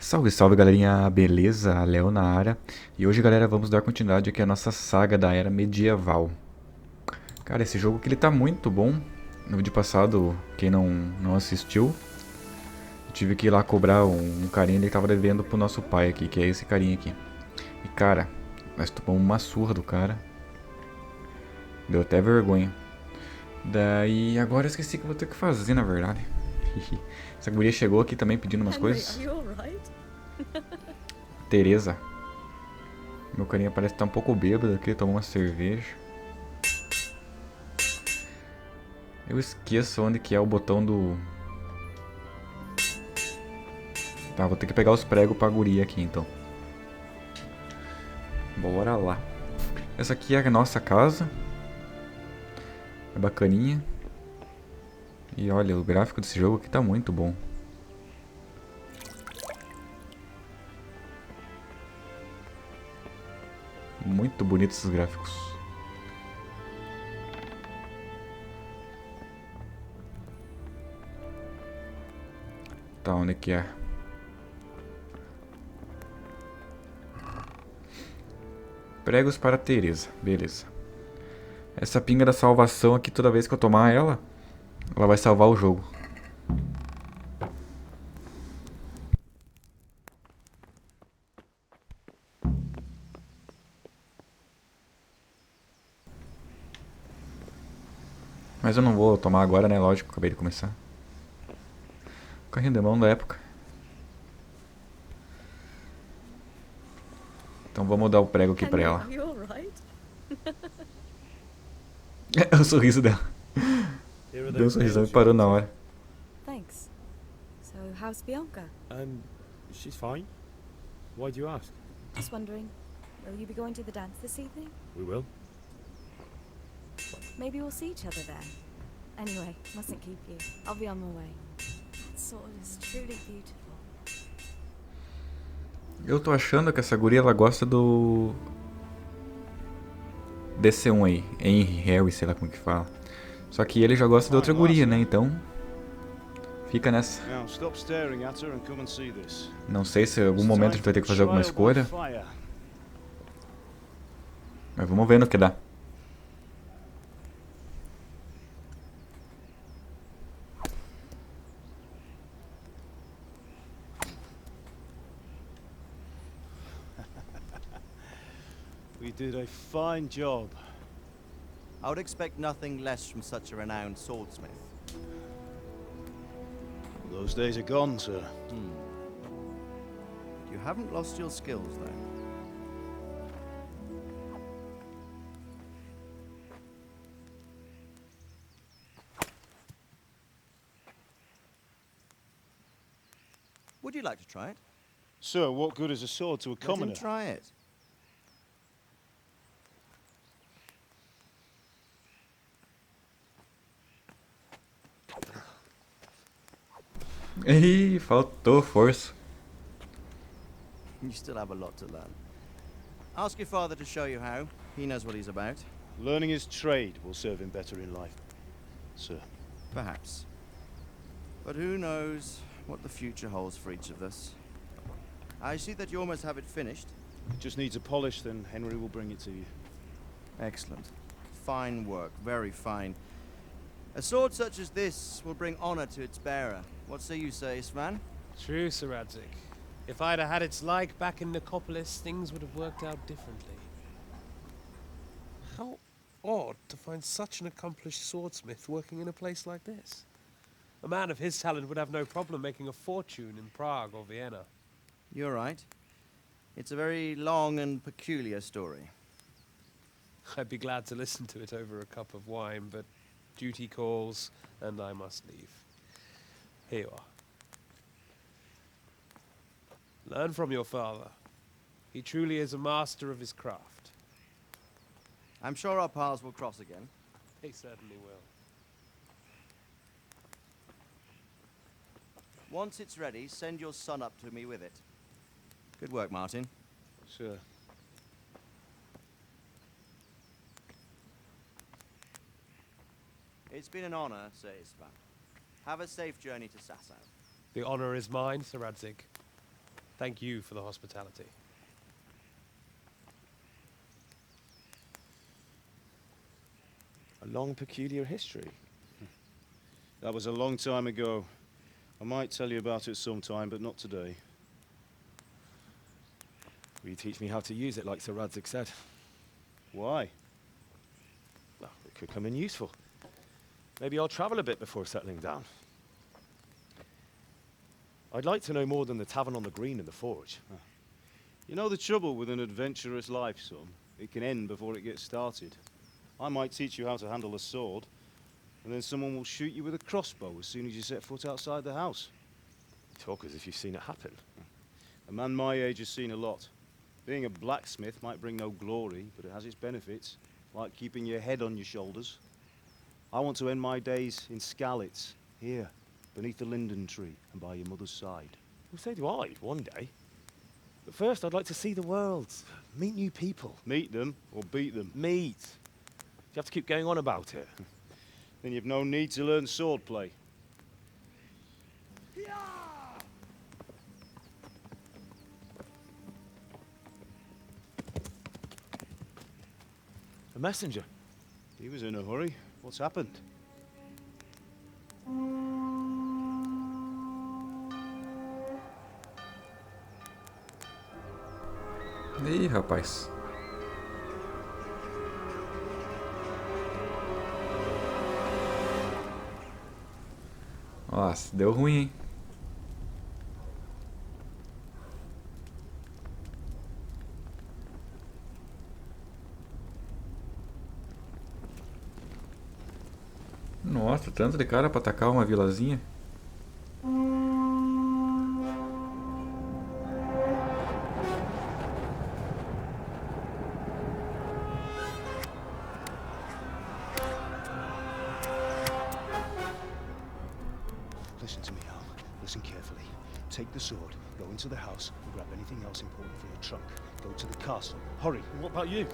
Salve, salve galerinha, beleza? Léo na área. E hoje, galera, vamos dar continuidade aqui à nossa saga da era medieval. Cara, esse jogo aqui ele tá muito bom. No vídeo passado, quem não assistiu, eu tive que ir lá cobrar um carinha que tava devendo pro nosso pai aqui, que é esse carinha aqui. E cara, nós tomamos uma surra do cara. Deu até vergonha. Daí agora eu esqueci o que eu vou ter que fazer, na verdade. Essa guria chegou aqui também pedindo umas Henry, are coisas. you alright? Teresa. Meu carinha parece estar um pouco bêbado aqui, tomou uma cerveja. Eu esqueço onde que é o botão do... Tá, vou ter que pegar os pregos pra guria aqui então. Bora lá. Essa aqui é a nossa casa. É bacaninha. E olha, o gráfico desse jogo aqui tá muito bom. Muito bonitos esses gráficos. Tá, onde que é? Pregos para Teresa, beleza. Essa pinga da salvação aqui, toda vez que eu tomar ela, ela vai salvar o jogo. Mas eu não vou tomar agora, né? Lógico, acabei de começar. Carrinho de mão da época. Então vamos dar o prego aqui pra Henry, ela. are you alright? É o sorriso dela. Here are Deu um those sorrisão e nails you parou na wanted. hora. Thanks. So, how's Bianca? She's fine. Why do you ask? Just wondering, will you be going to the dance this evening? We will. Maybe we'll see each other there. Anyway, mustn't keep you. I'll be on my way. That sword is truly beautiful. Eu tô achando que essa guria ela gosta do DC1 aí, Henry Harry, sei lá como que fala. Só que ele já gosta de outra guria, né? Então fica nessa. Now stop staring at her and come and see this. Não sei se em algum It's momento a time gente vai ter for que fazer alguma trial by escolha, fire. mas vamos ver no que dá. We did a fine job. I would expect nothing less from such a renowned swordsmith. Those days are gone, sir. You haven't lost your skills, though. Would you like to try it? Sir, what good is a sword to a Let him commoner? try it. Ih, faltou força. You still have a lot to learn. Ask your father to show you how. He knows what he's about. Learning his trade will serve him better in life, sir. Perhaps. But who knows what the future holds for each of us. I see that you almost have it finished. It just needs a polish, then Henry will bring it to you. Excellent. Fine work, very fine. A sword such as this will bring honor to its bearer. What say you, Svan? True, Sir Radzik. If I'd have had its like back in Nicopolis, things would have worked out differently. How odd to find such an accomplished swordsmith working in a place like this. A man of his talent would have no problem making a fortune in Prague or Vienna. You're right. It's a very long and peculiar story. I'd be glad to listen to it over a cup of wine, but duty calls, and I must leave. Here you are. Learn from your father. He truly is a master of his craft. I'm sure our paths will cross again. He certainly will. Once it's ready, send your son up to me with it. Good work, Martin. Sir. It's been an honor, Svan. Have a safe journey to Sasau. The honor is mine, Sir Radzik. Thank you for the hospitality. A long, peculiar history. That was a long time ago. I might tell you about it sometime, but not today. Will you teach me how to use it like Sir Radzig said? Why? Well, it could come in useful. Maybe I'll travel a bit before settling down. I'd like to know more than the tavern on the green and the forge. You know the trouble with an adventurous life, son? It can end before it gets started. I might teach you how to handle a sword, and then someone will shoot you with a crossbow as soon as you set foot outside the house. You talk as if you've seen it happen. A man my age has seen a lot. Being a blacksmith might bring no glory, but it has its benefits, like keeping your head on your shoulders. I want to end my days in Skalitz, here, beneath the linden tree and by your mother's side. Well, so do I, one day. But first, I'd like to see the world, meet new people. Meet them or beat them. Meet. You have to keep going on about it. Then you've no need to learn swordplay. A messenger. He was in a hurry. What's happened? Ih, rapaz. Nossa, deu ruim, hein? Nossa, tanto de cara pra atacar uma vilazinha. Listen to me, Al. Listen carefully. Take the sword, go into the house, and grab anything else important for your trunk. Go to the castle. Hurry. What about you?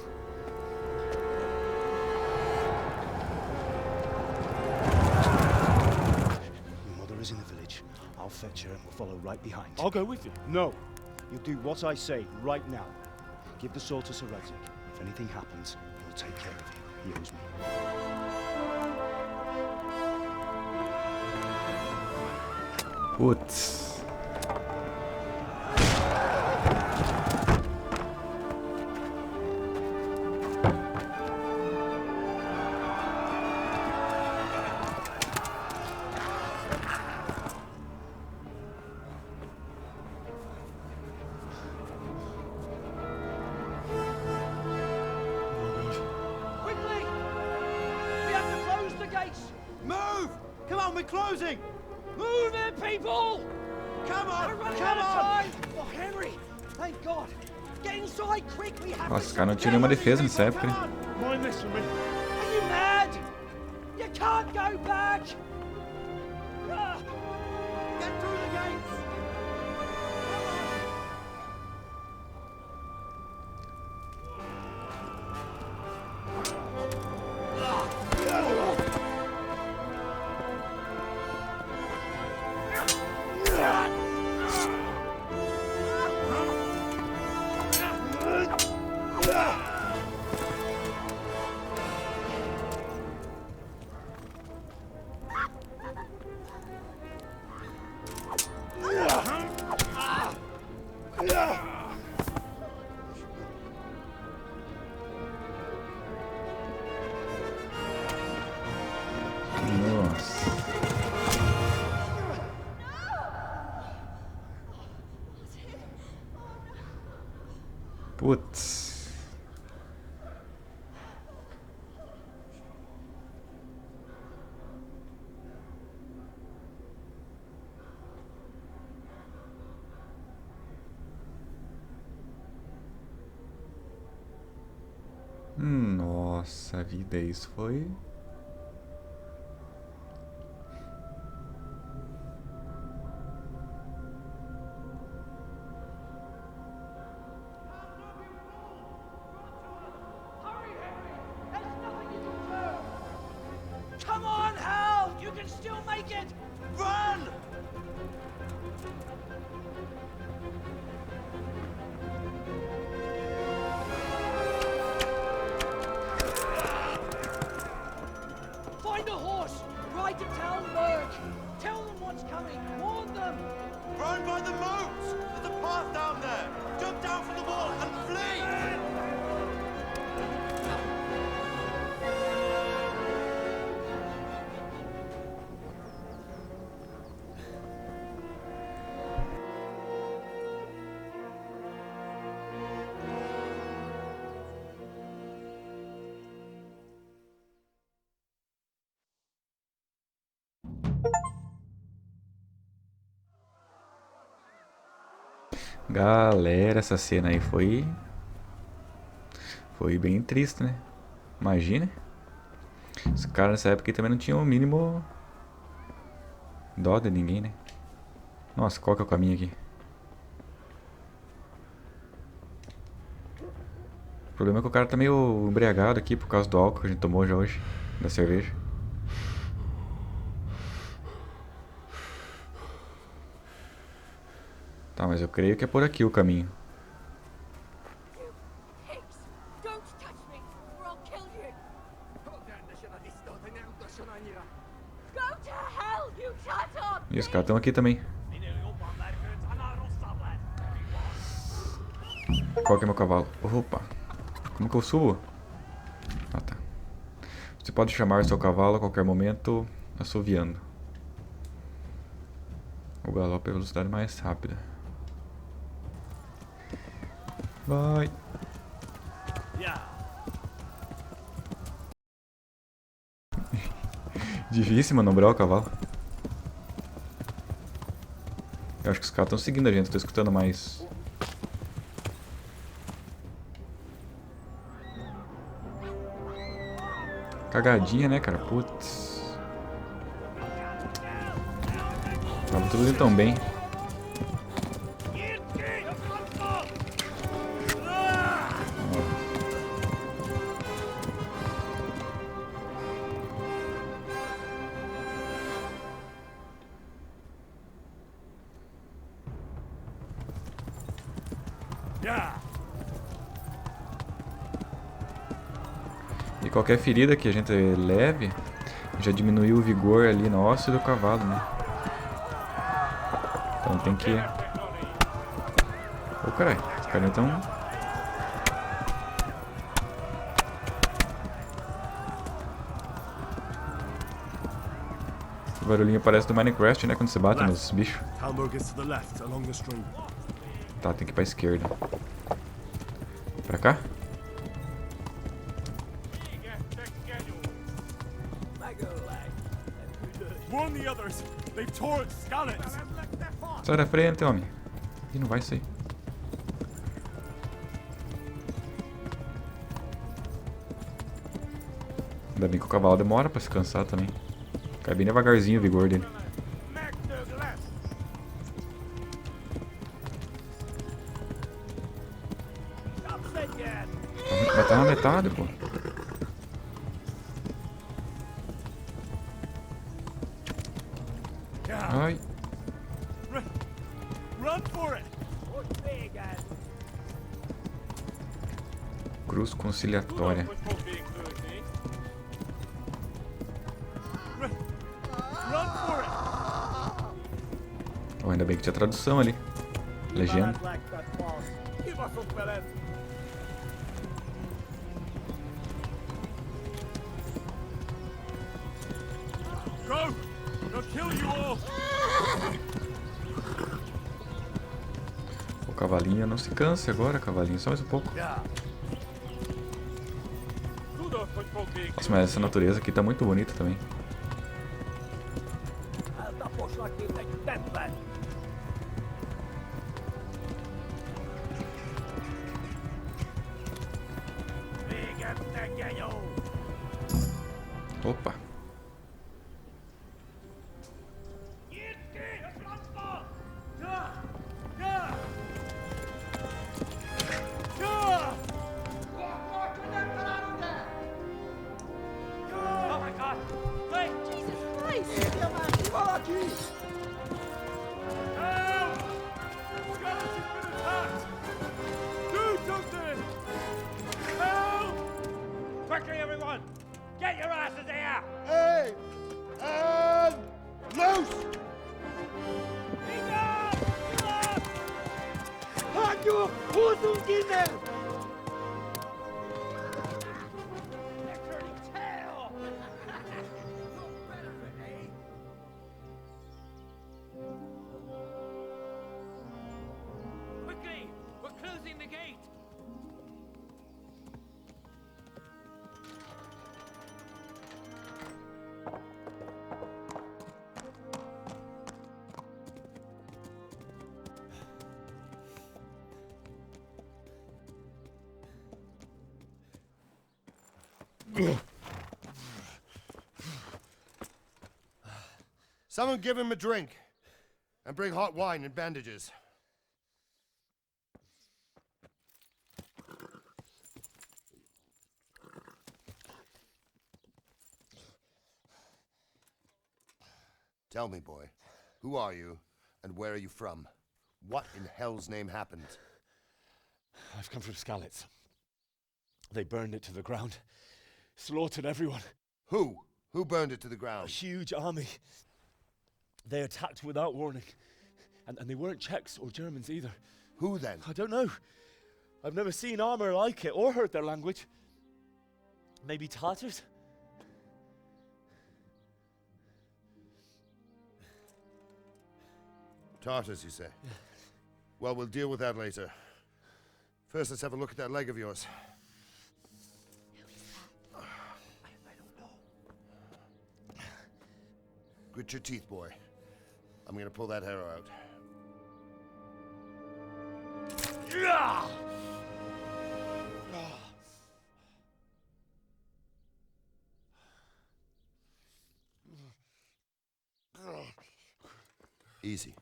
Your mother is in the village. I'll fetch her and we'll follow right behind. I'll go with you. No. You'll do what I say right now. Give the sword to Sir Radzig. If anything happens, he'll take care of you. He owes me. Putz. Quickly! We have to close the gates! Move! Come on, we're closing! Move it, people! Come on! We're running Come out of on! time! Oh, Henry! Thank God! Get inside quick! We have Nossa, to esse cara não shut tinha nenhuma down defesa these nessa people. época, Come hein? on. Mind this for me. Are you mad? You can't go back! Ah, Get through the gates! Nossa. Putz. Nossa vida, isso foi. hurry, Henry! There's nothing you can do! Come on, Hal! You can still make it! Run! Galera, essa cena aí foi... Foi bem triste, né? Imagina. Os caras nessa época aí também não tinham o mínimo dó de ninguém, né? Nossa, qual que é o caminho aqui? O problema é que o cara tá meio embriagado aqui por causa do álcool que a gente tomou já hoje. Da cerveja. Tá, mas eu creio que é por aqui o caminho. Pigs! Don't touch me, or I'll kill you! Go to hell, you charred E os caras estão aqui também. Qual que é meu cavalo? Opa! Como que eu subo? Ah, tá. Você pode chamar seu cavalo a qualquer momento assoviando. O galope é a velocidade mais rápida. Vai! Difícil manobrar o cavalo. Eu acho que os caras estão seguindo a gente, tô escutando mais. Cagadinha, né, cara? Putz. Tava tudo indo tão bem. E qualquer ferida que a gente leve já diminuiu o vigor ali no osso do cavalo, né? Então tem que... Ô, caralho, os caras estão... Esse barulhinho parece do Minecraft, né? Quando você bate nos bichos. Tá, tem que ir pra esquerda. Pra cá? Sai da frente, homem. Ih, não vai sair. Ainda bem que o cavalo demora pra se cansar também. Cai bem devagarzinho o vigor dele. Vai tá na metade, pô. Ai. Cruz conciliatória. Oh, ainda bem que tinha tradução ali. Legenda. O cavalinho não se canse agora, cavalinho. Só mais um pouco. Nossa, mas essa natureza aqui tá muito bonita também. Opa. Quickly, everyone! Get your asses here! Hey! And loose! Rádio Rosundina! They're turning tail! Quickly! We're closing the gate! Someone give him a drink. And bring hot wine and bandages. Tell me, boy, who are you and where are you from? What in hell's name happened? I've come from Skalitz. They burned it to the ground. Slaughtered everyone. Who? Who burned it to the A ground? huge army. They attacked without warning. And they weren't Czechs or Germans either. Who then? I don't know. I've never seen armor like it or heard their language. Maybe Tatars? Tartars, you say? Well, we'll deal with that later. First, let's have a look at that leg of yours. Who is that? I don't know. Grit your teeth, boy. I'm gonna pull that arrow out. Easy.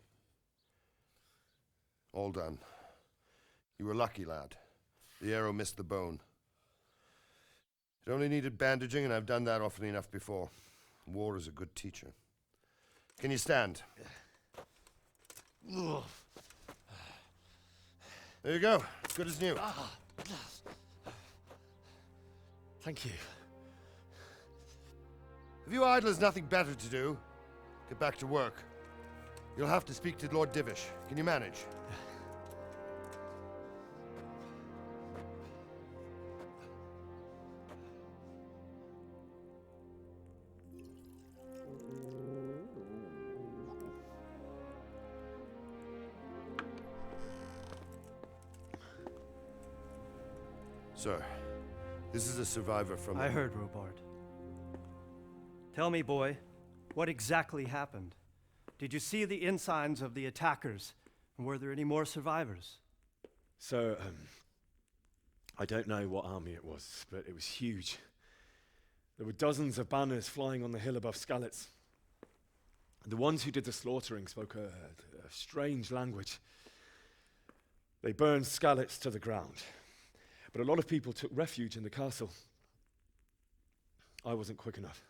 All done. You were lucky, lad. The arrow missed the bone. It only needed bandaging, and I've done that often enough before. War is a good teacher. Can you stand? There you go. Good as new. Thank you. If you idlers nothing better to do, get back to work. You'll have to speak to Lord Divish. Can you manage? Sir, this is a survivor from... I heard, Robard. Tell me, boy, what exactly happened? Did you see the ensigns of the attackers? And were there any more survivors? So, I don't know what army it was, but it was huge. There were dozens of banners flying on the hill above Skalitz. The ones who did the slaughtering spoke a strange language. They burned Skalitz to the ground. But a lot of people took refuge in the castle. I wasn't quick enough.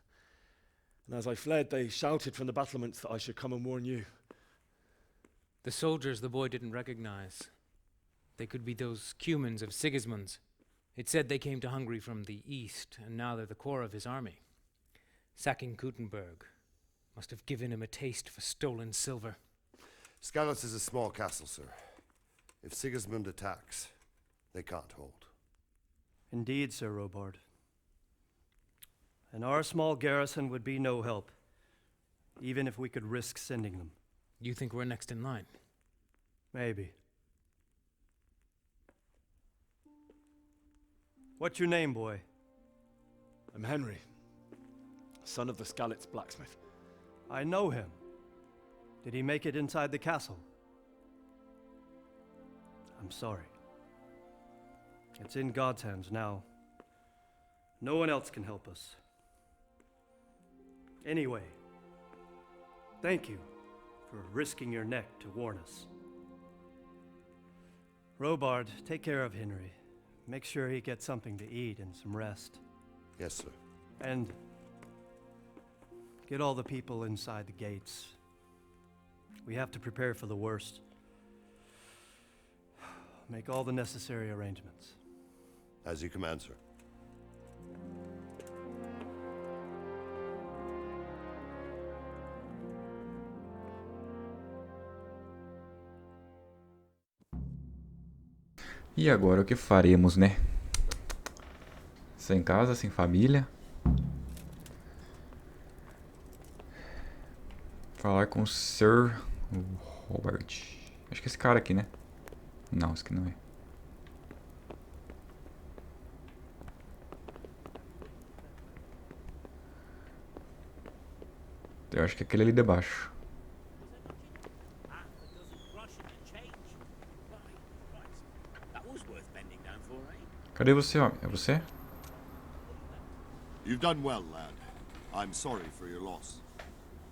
And as I fled, they shouted from the battlements that I should come and warn you. The soldiers the boy didn't recognize. They could be those Cumans of Sigismund's. It said they came to Hungary from the east, and now they're the core of his army. Sacking Gutenberg must have given him a taste for stolen silver. Skalitz is a small castle, sir. If Sigismund attacks, they can't hold. Indeed, Sir Robard. And our small garrison would be no help, even if we could risk sending them. You think we're next in line? Maybe. What's your name, boy? I'm Henry, son of the Skalitz blacksmith. I know him. Did he make it inside the castle? I'm sorry. It's in God's hands now. No one else can help us. Anyway, thank you for risking your neck to warn us. Robard, take care of Henry. Make sure he gets something to eat and some rest. Yes, sir. And get all the people inside the gates. We have to prepare for the worst. Make all the necessary arrangements. As you command, sir. E agora o que faremos, né? Sem casa, sem família. Falar com o Sir Robert. Acho que é esse cara aqui, né? Não, esse aqui não é. Eu acho que é aquele ali debaixo. Cadê você, homem? É você? You've done well, lad. I'm sorry for your loss.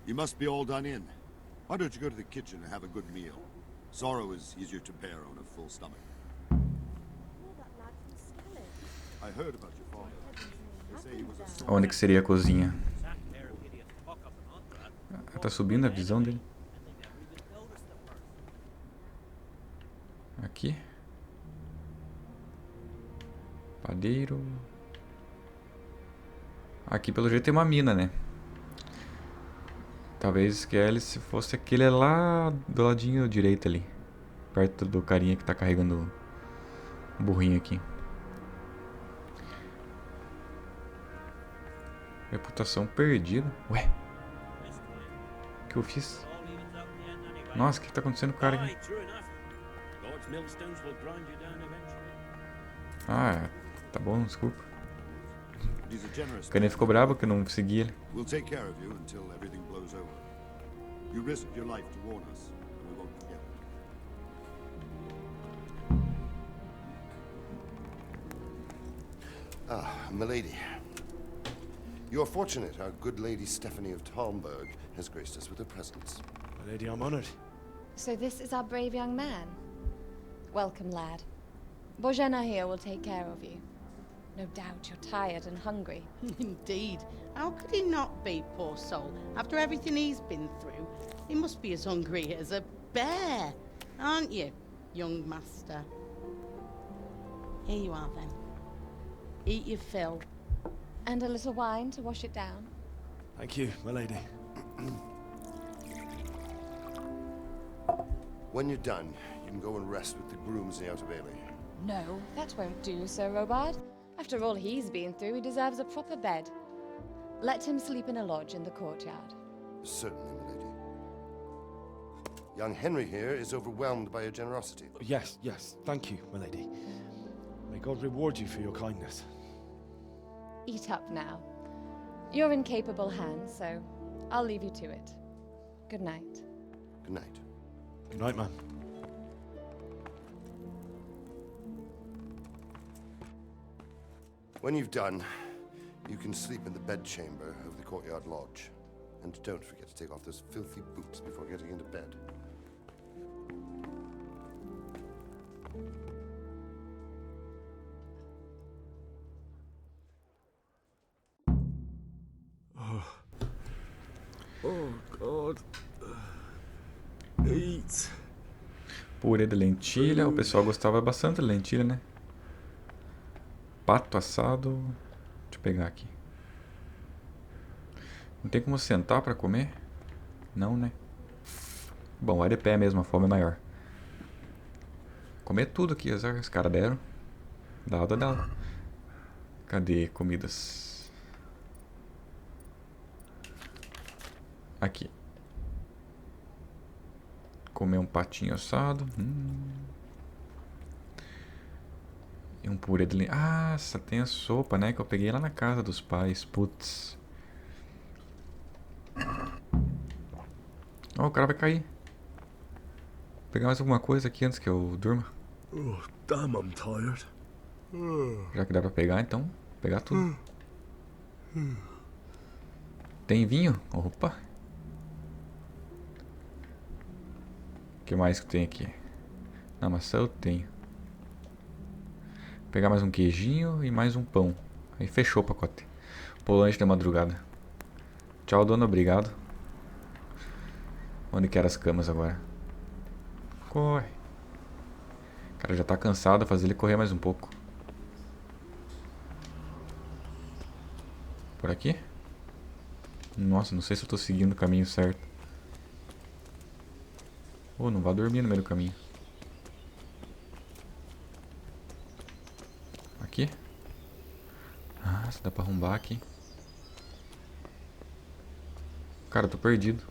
You must be all done in. Why don't you go to the kitchen and have a good meal? Sorrow is easier to bear on a full stomach. I heard about your father. They say he was a Onde que seria a cozinha? Tá subindo a visão dele. Aqui. Padeiro. Aqui pelo jeito tem uma mina, né? Talvez que ele se fosse aquele lá do ladinho direito ali. Perto do carinha que tá carregando o burrinho aqui. Reputação perdida. Ué? O que eu fiz? Nossa, o que tá acontecendo com o cara aqui? Ah, tá bom, desculpa. O carinha ficou bravo que eu não segui ele. We'll take care of you until everything blows over. You risked your life to warn us, and we won't forget it. Ah, milady. You are fortunate our good lady Stephanie of Talmberg has graced us with her presence. My lady, I'm honored. So this is our brave young man. Welcome, lad. Bojana here will take care of you. No doubt you're tired and hungry. Indeed. How could he not be, poor soul? After everything he's been through, he must be as hungry as a bear, aren't you, young master? Here you are, then. Eat your fill. And a little wine to wash it down. Thank you, my lady. When you're done, you can go and rest with the grooms in the Outer Bailey. No, that won't do, Sir Robard. After all he's been through, he deserves a proper bed. Let him sleep in a lodge in the courtyard. Certainly, milady. Young Henry here is overwhelmed by your generosity. Yes, yes. Thank you, my lady. May God reward you for your kindness. Eat up now. You're in capable hands, so I'll leave you to it. Good night. Good night. Good night, man. When you've done, you can sleep in the bedchamber of the courtyard lodge. And don't forget to take off those filthy boots before getting into bed. Oh, God. Eat. Purê de lentilha. O pessoal gostava bastante de lentilha, né? Pato assado. Deixa eu pegar aqui. Não tem como sentar pra comer? Não, né? Bom, vai de pé mesmo, a fome é maior. Comer tudo aqui, os caras deram. Dá. Cadê comidas? Aqui. Comer um patinho assado. E um purê de lentilha. Ah, tem a sopa, né? Que eu peguei lá na casa dos pais. Putz. Ó, o cara vai cair. Vou pegar mais alguma coisa aqui antes que eu durma. Oh, damn, I'm tired. Já que dá pra pegar, então. Vou pegar tudo. Tem vinho? Opa. O que mais que tem aqui? Na maçã eu tenho. Vou pegar mais um queijinho e mais um pão. Aí fechou o pacote. Polante da madrugada. Tchau, dona. Obrigado. Onde que eram as camas agora? Corre. O cara já tá cansado. Fazer ele correr mais um pouco. Por aqui? Nossa, não sei se eu tô seguindo o caminho certo. Oh, não vá dormir no meio do caminho. Aqui? Ah, se dá pra arrombar aqui. Cara, eu tô perdido.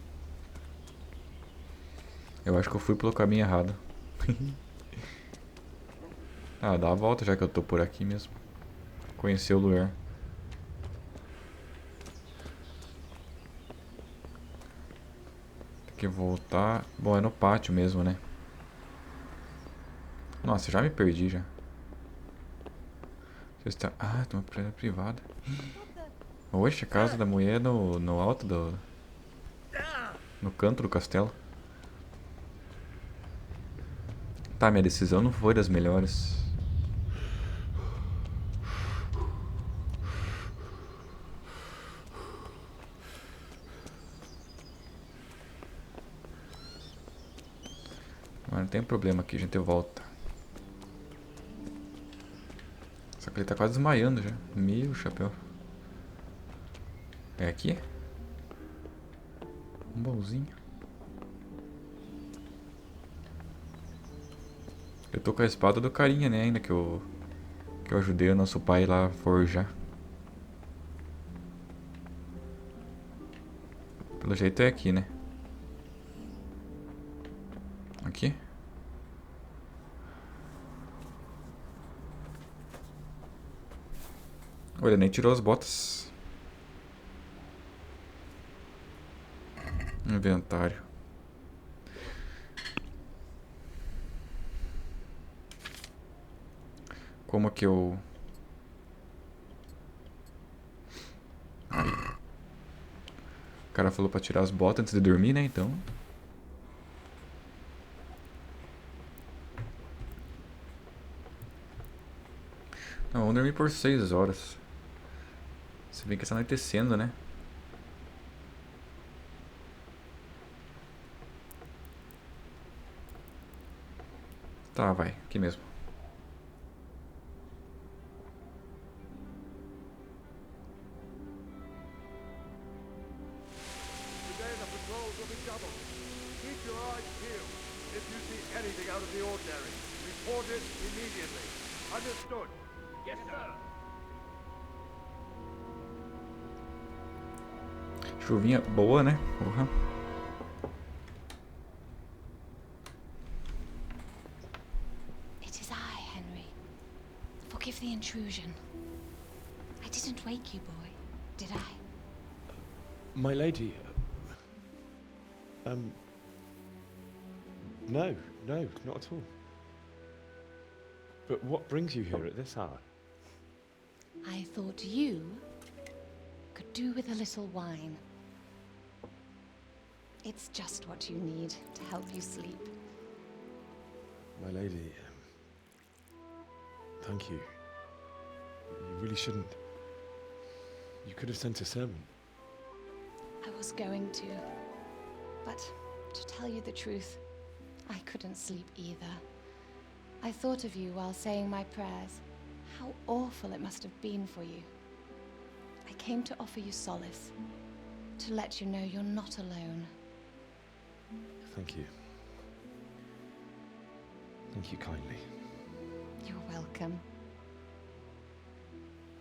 Eu acho que eu fui pelo caminho errado. Ah, dá a volta já que eu tô por aqui mesmo. Conhecer o lugar. Tem que voltar. Bom, é no pátio mesmo, né? Nossa, já me perdi já. Ah, tem uma praia privada. Oxe, a casa da mulher no alto do... no canto do castelo. Tá, minha decisão não foi das melhores. Mas não tem problema aqui, a gente volta. Só que ele tá quase desmaiando já. Meu chapéu. É aqui? Um baúzinho. Eu tô com a espada do carinha, né, ainda que eu ajudei o nosso pai lá a forjar. Pelo jeito é aqui, né? Aqui? Olha, nem tirou as botas. Inventário. Como que eu... Aí. O cara falou pra tirar as botas antes de dormir, né? Então... Não, vamos dormir por 6 horas. Se bem que está anoitecendo, né? Tá, vai. Aqui mesmo. Today the patrols will be doubled. Keep your eyes peeled. If you see anything out of the ordinary, report it immediately. Understood? Yes, sir. Chuvinha boa, né? Porra. It is I, Henry. Forgive the intrusion. I didn't wake you, boy, did I? My lady. No, not at all. But what brings you here at this hour? I thought you could do with a little wine. It's just what you need to help you sleep. My lady, thank you. You really shouldn't. You could have sent a servant. I was going to, but to tell you the truth, I couldn't sleep either. I thought of you while saying my prayers. How awful it must have been for you. I came to offer you solace, to let you know you're not alone. Thank you. Thank you kindly. You're welcome.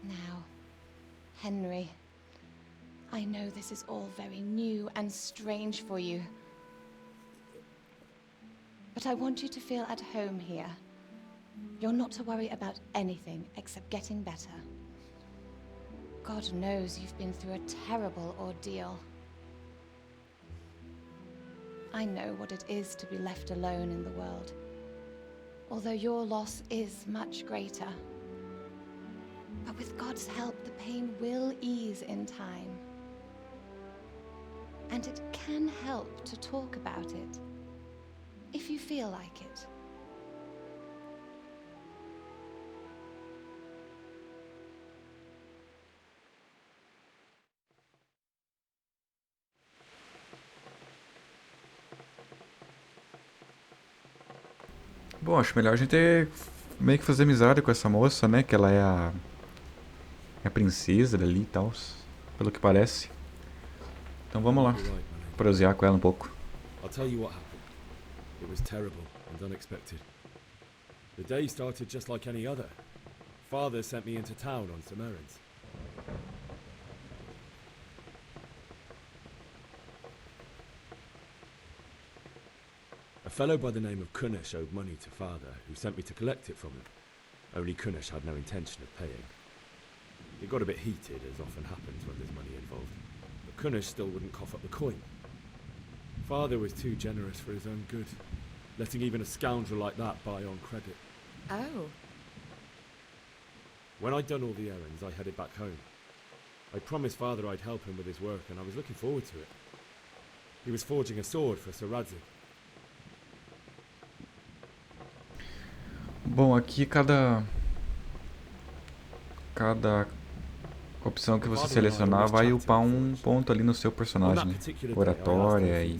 Now, Henry, I know this is all very new and strange for you. But I want you to feel at home here. You're not to worry about anything except getting better. God knows you've been through a terrible ordeal. I know what it is to be left alone in the world, although your loss is much greater. But with God's help, the pain will ease in time. And it can help to talk about it, if you feel like it. Bom, acho melhor a gente meio que fazer amizade com essa moça, né? Que ela é a princesa dali e tal, pelo que parece. Então vamos lá, prosear com ela um pouco. I'll tell you what happened. It was terrible and unexpected. The day started just like any other. Father sent me into town on some errands. A fellow by the name of Kunnish owed money to Father, who sent me to collect it from him. Only Kunnish had no intention of paying. It got a bit heated, as often happens when there's money involved. But Kunnish still wouldn't cough up the coin. Father was too generous for his own good, letting even a scoundrel like that buy on credit. Oh. When I'd done all the errands, I headed back home. I promised Father I'd help him with his work, and I was looking forward to it. He was forging a sword for Sir Radzig. Bom, aqui cada opção que você selecionar vai upar um ponto ali no seu personagem, né? Oratória e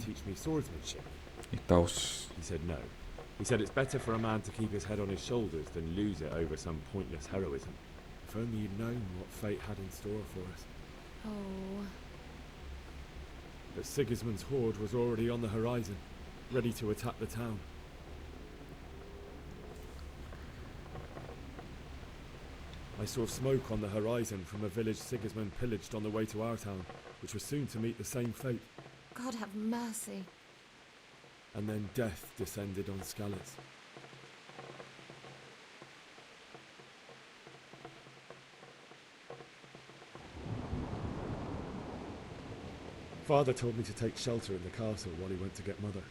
tal. He said no. He said it's better for a man to keep his head on his shoulders than lose it over some pointless heroism. If only you'd known what fate had in store for us. Oh. But Sigismund's horde was already on the horizon, ready to attack the town. I saw smoke on the horizon from a village Sigismund pillaged on the way to our town, which was soon to meet the same fate. God have mercy. And then death descended on Skalitz. Father told me to take shelter in the castle while he went to get Mother.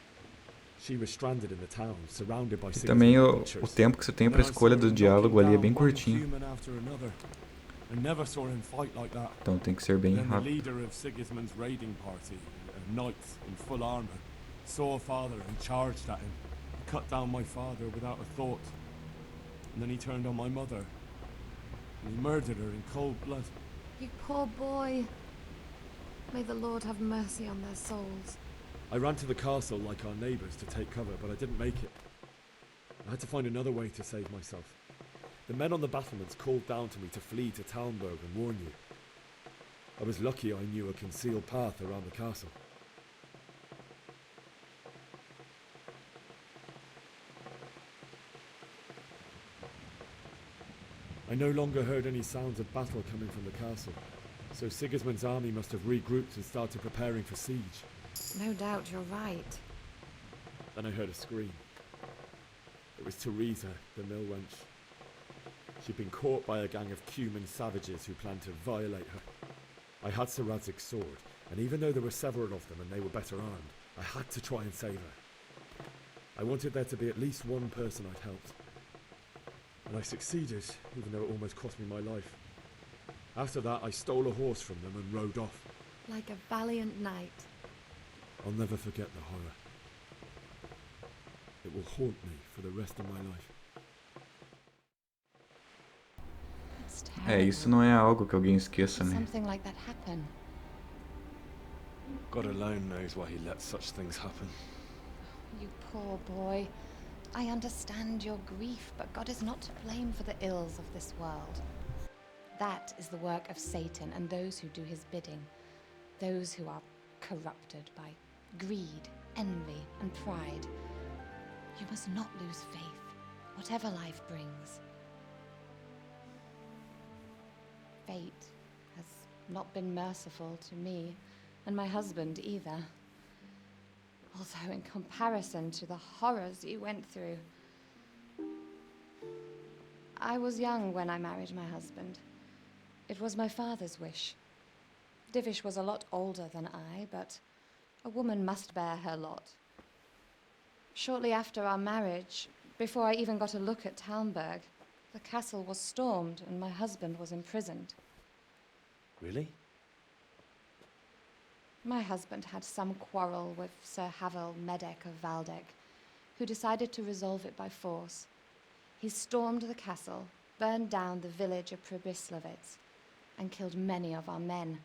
She was stranded in the town, surrounded by E também o tempo que você tem para escolha do diálogo ali é bem curtinho. Então tem que ser bem rápido. The leader of Sigismund's raiding party, knights in full armor, saw Father and charged at him. He cut down my father without a thought. And then he turned on my mother. And he murdered her in cold blood. You poor boy. May the Lord have mercy on their souls. I ran to the castle like our neighbours to take cover, but I didn't make it. I had to find another way to save myself. The men on the battlements called down to me to flee to Talmberg and warn you. I was lucky I knew a concealed path around the castle. I no longer heard any sounds of battle coming from the castle, so Sigismund's army must have regrouped and started preparing for siege. No doubt you're right. Then I heard a scream. It was Teresa, the mill wench. She'd been caught by a gang of Cuman savages who planned to violate her. I had Sir Radzig's sword, and even though there were several of them and they were better armed, I had to try and save her. I wanted there to be at least one person I'd helped. And I succeeded, even though it almost cost me my life. After that, I stole a horse from them and rode off. Like a valiant knight. I'll never forget the horror. It will haunt me for the rest of my life. It's É, isso não é algo que alguém esqueça, né? Something like that happen. God alone knows why he lets such things happen. You poor boy. I understand your grief, but God is not to blame for the ills of this world. That is the work of Satan and those who do his bidding. Those who are corrupted by greed, envy, and pride. You must not lose faith, whatever life brings. Fate has not been merciful to me, and my husband either. Although in comparison to the horrors you went through. I was young when I married my husband. It was my father's wish. Divish was a lot older than I, but a woman must bear her lot. Shortly after our marriage, before I even got a look at Talmberg, the castle was stormed and my husband was imprisoned. Really? My husband had some quarrel with Sir Havel Medek of Valdek, who decided to resolve it by force. He stormed the castle, burned down the village of Pribyslavitz, and killed many of our men,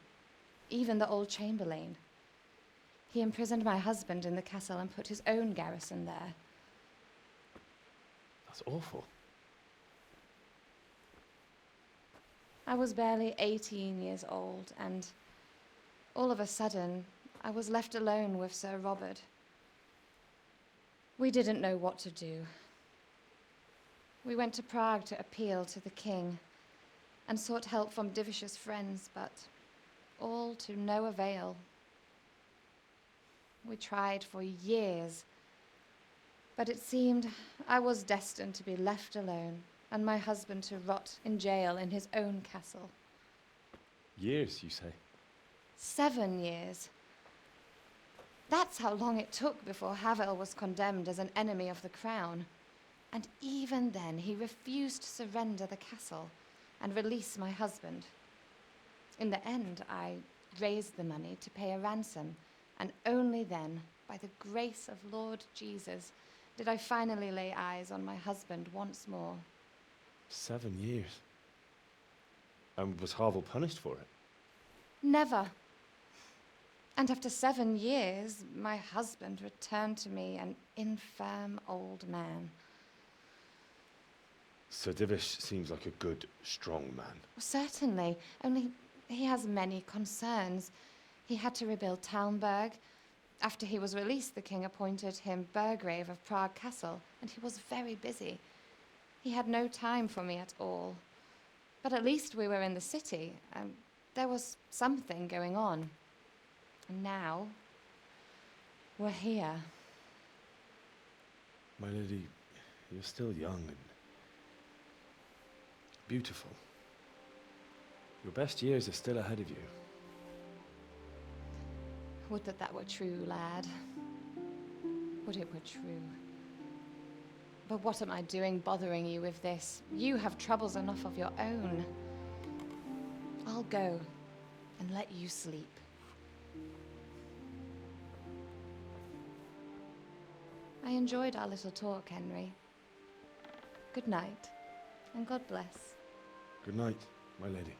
even the old chamberlain. He imprisoned my husband in the castle and put his own garrison there. That's awful. I was barely 18 years old, and all of a sudden, I was left alone with Sir Robert. We didn't know what to do. We went to Prague to appeal to the king and sought help from Divish's friends, but all to no avail. We tried for years, but it seemed I was destined to be left alone and my husband to rot in jail in his own castle. Years, you say? 7 years. That's how long it took before Havel was condemned as an enemy of the crown. And even then, he refused to surrender the castle and release my husband. In the end, I raised the money to pay a ransom, and only then, by the grace of Lord Jesus, did I finally lay eyes on my husband once more. 7 years. And was Harville punished for it? Never. And after 7 years, my husband returned to me an infirm old man. Sir Divish seems like a good, strong man. Certainly, only he has many concerns. He had to rebuild Talmberg. After he was released, the king appointed him Burgrave of Prague Castle, and he was very busy. He had no time for me at all. But at least we were in the city, and there was something going on. And now, we're here. My lady, you're still young and beautiful. Your best years are still ahead of you. Would that that were true, lad. Would it were true. But what am I doing bothering you with this? You have troubles enough of your own. I'll go and let you sleep. I enjoyed our little talk, Henry. Good night, and God bless. Good night, my lady.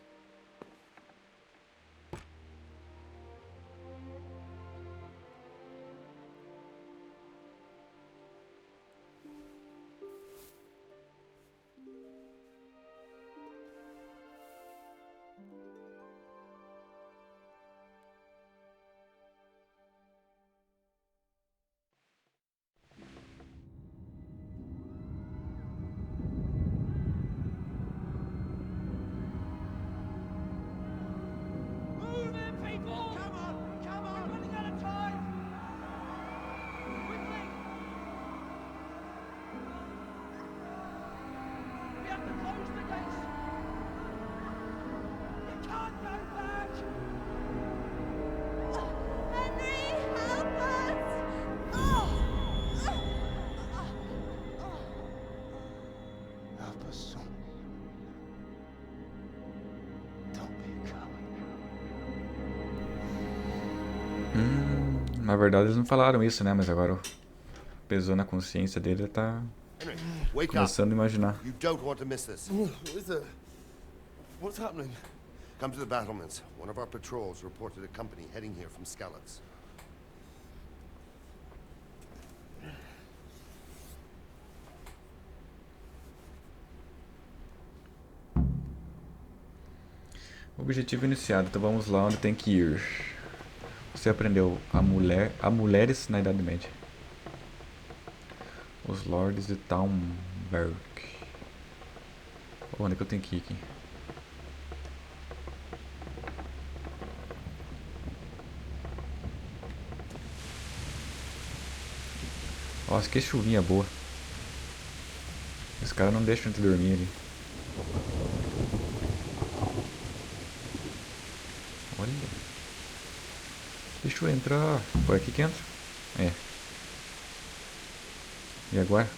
Move in, people! Come on! Come on! We're running out of time! Quickly! We have to close the gates! You can't go back! Henry, help us! Help us, son. Don't be a coward. Na verdade eles não falaram isso, né? Mas agora pesou na consciência dele, ele tá Henry, wake up. começando a imaginar. You don't want to miss this. What's happening? Come to the battlements. One of our patrols reported a company heading here from Skalitz. Objetivo iniciado, então vamos lá onde tem que ir. Você aprendeu a mulheres na Idade Média. Os Lords de Talmberg. Onde é que eu tenho que ir aqui? Nossa, que chuvinha boa. Esse cara não deixa a gente dormir ali. Olha. Deixa eu entrar. Foi aqui que entra? É. E agora?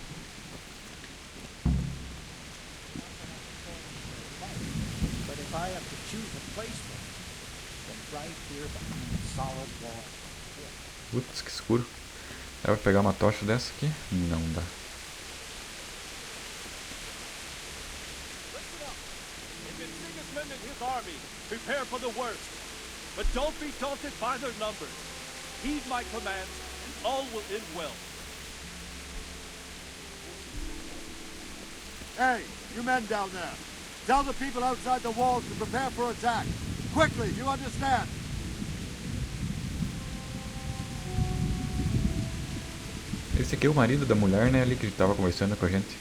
But if I have to choose a place for it, then right here behind the solid wall. Putz, que escuro. Dá pra pegar uma tocha dessa aqui? Não dá. Listen up. If it's Sigismund and his army, prepare for the worst. But don't be daunted by their numbers. Heed my commands, and all will end well. Hey, you men down there. Tell the people outside the walls to prepare for attack. Quickly, you understand? Esse aqui é o marido da mulher, né? Ali que tava conversando com a gente.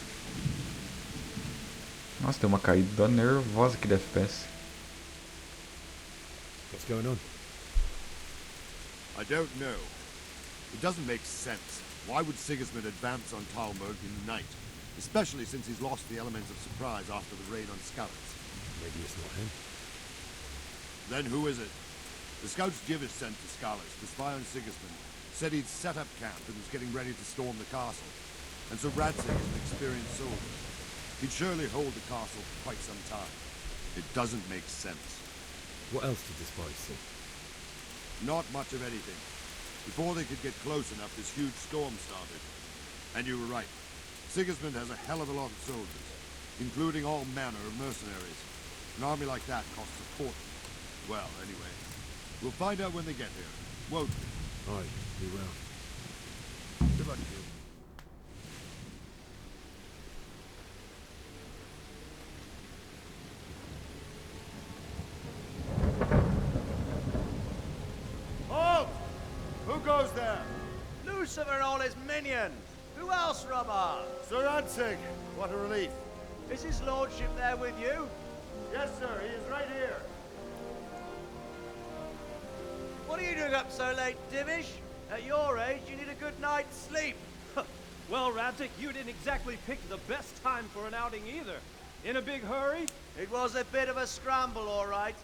Nossa, deu uma caída nervosa aqui de FPS. What's going on? I don't know. It doesn't make sense. Why would Sigismund advance on Talmberg in the night? Especially since he's lost the element of surprise after the raid on Skalitz. Maybe it's not him. Then who is it? The scouts Jivis sent to Skalitz to spy on Sigismund said he'd set up camp and was getting ready to storm the castle. And so Radzig is an experienced soldier. He'd surely hold the castle for quite some time. It doesn't make sense. What else did this boy see? Not much of anything. Before they could get close enough, this huge storm started. And you were right. Sigismund has a hell of a lot of soldiers, including all manner of mercenaries. An army like that costs a fortune. Well, anyway, we'll find out when they get here, won't we? Aye, we will. Good luck to you. Halt! Who goes there? Lucifer and all his minions. Who else, Robber? Sir Ansig, what a relief. Is his lordship there with you? Yes, sir, he is right here. What are you doing up so late, Dimmish? At your age, you need a good night's sleep. Well, Radzik, you didn't exactly pick the best time for an outing either. In a big hurry? It was a bit of a scramble, all right.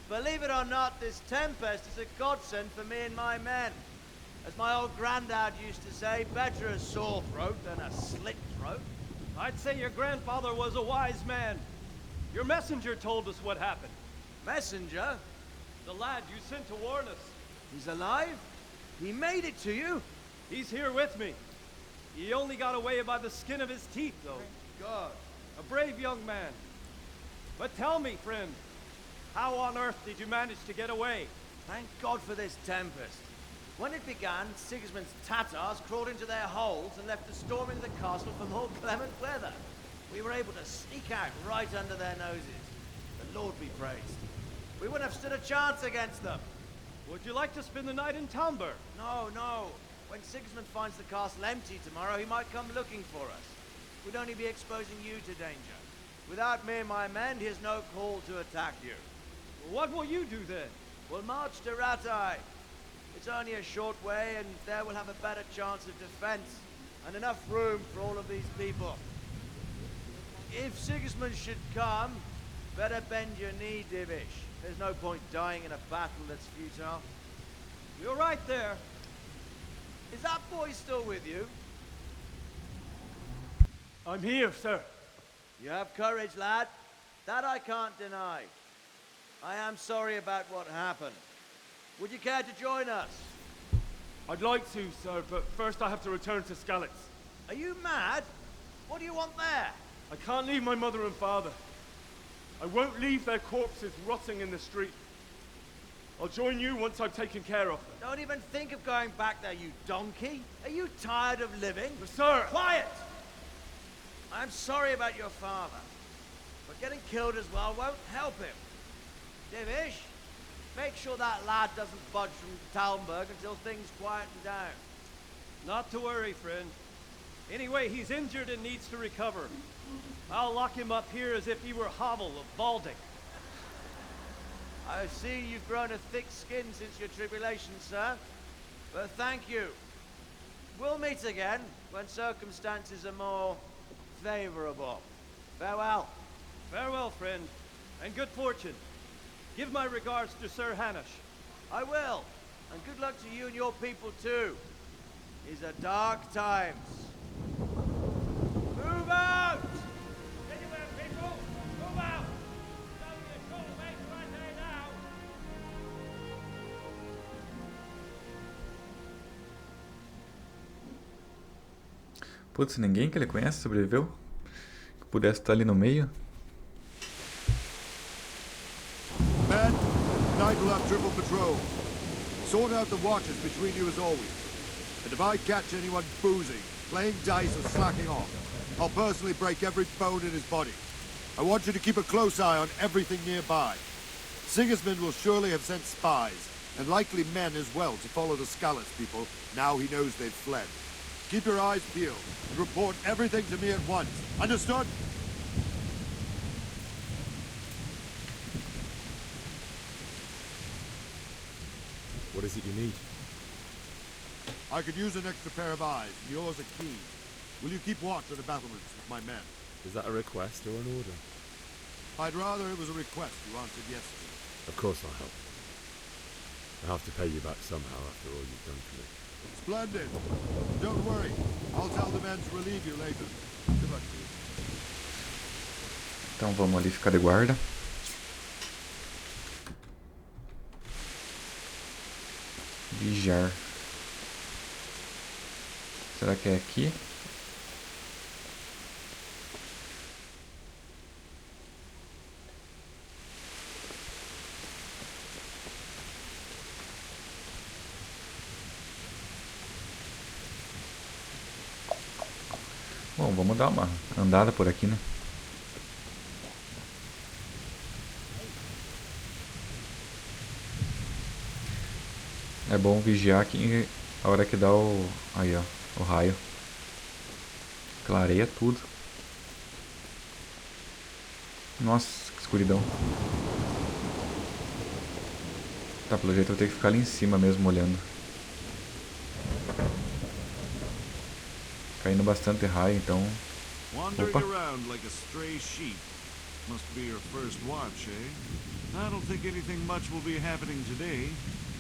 Believe it or not, this tempest is a godsend for me and my men. As my old granddad used to say, better a sore throat than a slit throat. I'd say your grandfather was a wise man. Your messenger told us what happened. Messenger? The lad you sent to warn us. He's alive? He made it to you? He's here with me. He only got away by the skin of his teeth, though. Thank God. A brave young man. But tell me, friend, how on earth did you manage to get away? Thank God for this tempest. When it began, Sigismund's Tatars crawled into their holes and left the storming the castle for more clement weather. We were able to sneak out right under their noses. The Lord be praised. We wouldn't have stood a chance against them. Would you like to spend the night in Talmberg? No, no. When Sigismund finds the castle empty tomorrow, he might come looking for us. We'd only be exposing you to danger. Without me and my men, he has no call to attack you. What will you do then? We'll march to Ratai. It's only a short way, and there we'll have a better chance of defense, and enough room for all of these people. If Sigismund should come, better bend your knee, Divish. There's no point dying in a battle that's futile. You're right there. Is that boy still with you? I'm here, sir. You have courage, lad. That I can't deny. I am sorry about what happened. Would you care to join us? I'd like to, sir, but first I have to return to Skalitz. Are you mad? What do you want there? I can't leave my mother and father. I won't leave their corpses rotting in the street. I'll join you once I've taken care of them. Don't even think of going back there, you donkey. Are you tired of living? Sir! Quiet! I'm sorry about your father, but getting killed as well won't help him. Divish, make sure that lad doesn't budge from Talmberg until things quieten down. Not to worry, friend. Anyway, he's injured and needs to recover. I'll lock him up here as if he were Havel of Balding. I see you've grown a thick skin since your tribulation, sir. But thank you. We'll meet again when circumstances are more favorable. Farewell. Farewell, friend, and good fortune. Give my regards to Sir Hanush. I will. And good luck to you and your people, too. These are dark times. Move out! Anywhere, people! Move out! It's only a short way to right there now. Putz, ninguém que ele conhece sobreviveu? Que pudesse estar ali no meio? Men, tonight we'll have triple patrol. Sort out the watches between you as always. And if I catch anyone boozing, playing dice or slacking off, I'll personally break every bone in his body. I want you to keep a close eye on everything nearby. Sigismund will surely have sent spies, and likely men as well, to follow the Skalitz people now he knows they've fled. Keep your eyes peeled, and report everything to me at once. Understood? What is it you need? I could use an extra pair of eyes, and yours are keen. Will you keep watch of the battlements with my men? Is that a request or an order? I'd rather it was a request you answered yes to. Of course I'll help. I have to pay you back somehow after all you've done for me. Splendid. Don't worry. I'll tell the men to relieve you later. Good luck to you. Então vamos ali ficar de guarda. vigiar. Será que é aqui? Bom, vamos dar uma andada por aqui, né? É bom vigiar aqui a hora que dá o... Aí, ó, o raio. Clareia tudo. Nossa, que escuridão. Tá, pelo jeito eu vou ter que ficar ali em cima mesmo olhando. Caindo bastante raio, então... Wandering Opa. around like a stray sheep. Must be your first watch, eh? I don't think anything much will be happening today.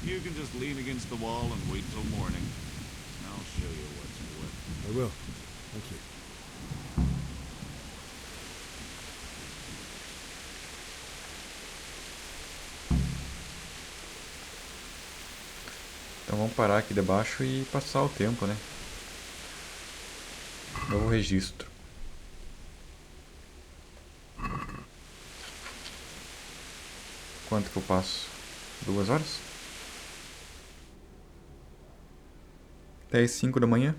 You can just lean against the wall and wait till morning. I'll show you what's what. I will. Thank you. Então vamos parar aqui debaixo e passar o tempo, né? Novo registro. Quanto que eu passo? 2 horas? 10:05 da manhã.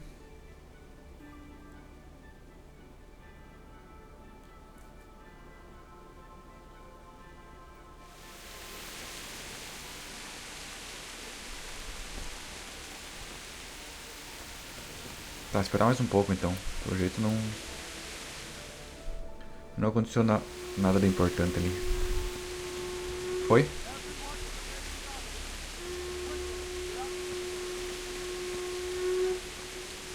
Tá, esperar mais um pouco então. Pelo jeito não aconteceu nada de importante ali. Foi?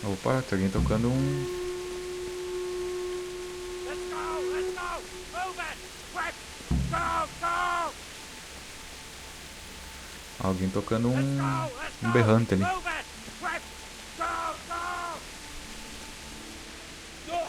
Opa, tem alguém tocando um... Let's go! Let's go! Move it! Quick! Go! Go! Alguém tocando Let's um... go! Let's go! um berrante ali. Move it! Quick! Go! Go! Go!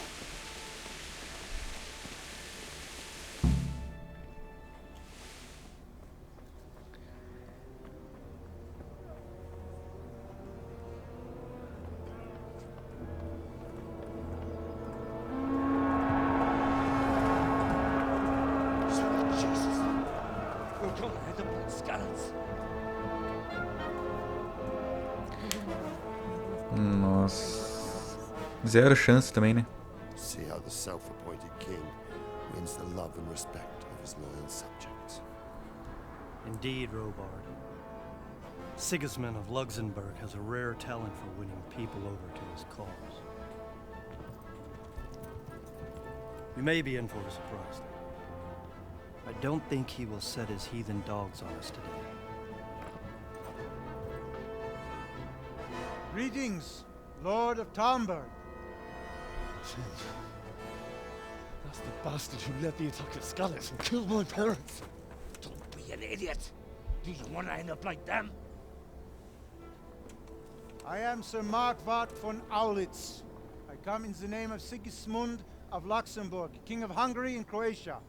Jesus! We'll come ahead of blood scallops. Nossa. Zero chance também, né? See how the self-appointed king wins the love and respect of his loyal subjects. Indeed, Robard. Sigismund of Luxembourg has a rare talent for winning people over to his cause. You may be in for a surprise, though. I don't think he will set his heathen dogs on us today. Greetings, Lord of Talmberg. That's the bastard who led the attack at Scallops and killed my parents. Don't be an idiot. Do you want to end up like them? I am Sir Markwart von Aulitz. I come in the name of Sigismund of Luxembourg, King of Hungary and Croatia,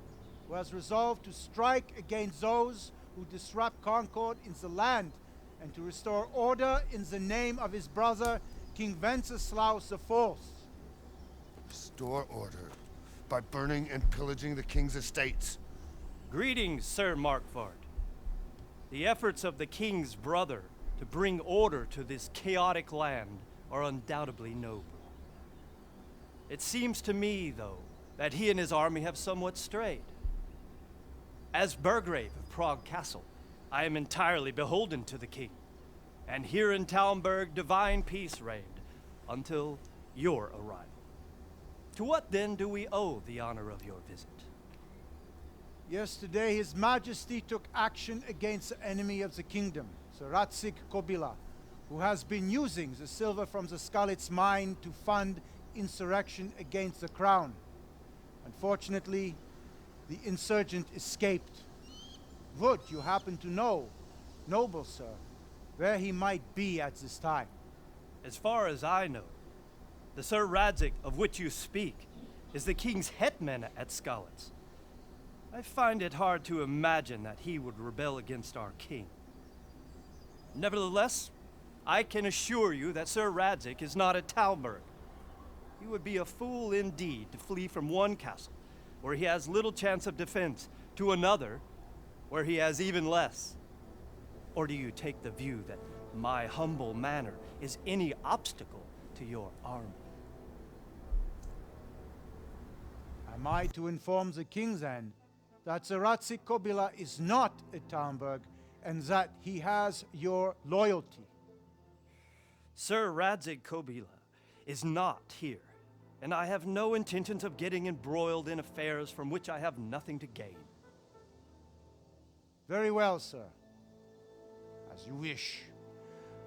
who has resolved to strike against those who disrupt concord in the land and to restore order in the name of his brother, King Wenceslaus IV. Restore order by burning and pillaging the king's estates. Greetings, Sir Markwart. The efforts of the king's brother to bring order to this chaotic land are undoubtedly noble. It seems to me, though, that he and his army have somewhat strayed. As Burgrave of Prague Castle, I am entirely beholden to the king, and here in Talmberg divine peace reigned until your arrival. To what then do we owe the honor of your visit? Yesterday, His Majesty took action against the enemy of the kingdom, Sir Ratzik Kobila, who has been using the silver from the Skalitz mine to fund insurrection against the crown. Unfortunately, the insurgent escaped. Would you happen to know, noble sir, where he might be at this time? As far as I know, the Sir Radzik of which you speak is the king's hetman at Skalitz. I find it hard to imagine that he would rebel against our king. Nevertheless, I can assure you that Sir Radzig is not at Talmberg. You would be a fool indeed to flee from one castle, where he has little chance of defense, to another, where he has even less. Or do you take the view that my humble manner is any obstacle to your army? Am I to inform the king then that Sir Radzig Kobyla is not at Talmberg and that he has your loyalty? Sir Radzig Kobyla is not here, and I have no intentions of getting embroiled in affairs from which I have nothing to gain. Very well, sir. As you wish.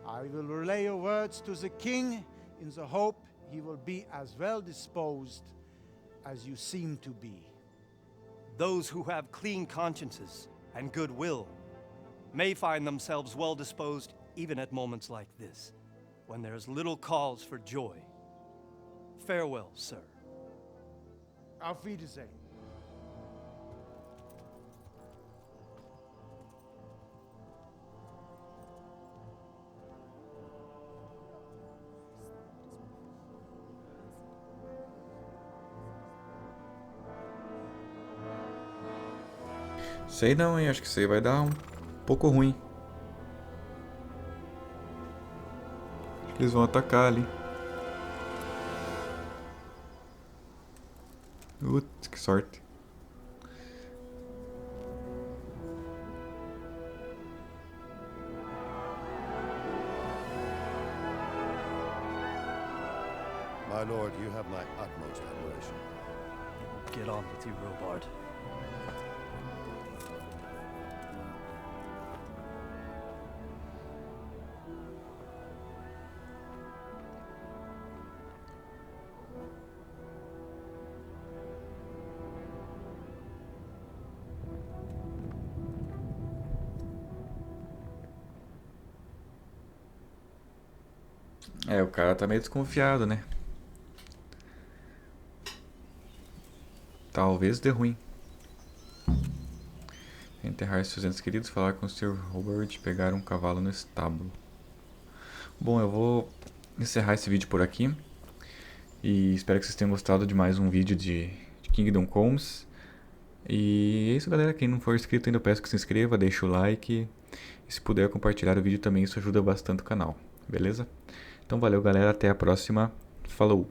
I will relay your words to the king in the hope he will be as well disposed as you seem to be. Those who have clean consciences and goodwill may find themselves well disposed even at moments like this, when there is little cause for joy. Farewell, sir. Auf Wiedersehen. Sei não, hein? Acho que isso aí vai dar um pouco ruim. Acho que eles vão atacar ali. Putz, que sorte. My lord, you have my utmost admiration. Get on with you, Robard. É, o cara tá meio desconfiado, né? Talvez dê ruim. Enterrar seus entes queridos, falar com o Sr. Robert, pegar um cavalo no estábulo. Bom, eu vou encerrar esse vídeo por aqui. E espero que vocês tenham gostado de mais um vídeo de Kingdom Comes. E é isso, galera. Quem não for inscrito ainda, eu peço que se inscreva, deixe o like. E se puder compartilhar o vídeo também, isso ajuda bastante o canal. Beleza? Então valeu, galera. Até a próxima. Falou!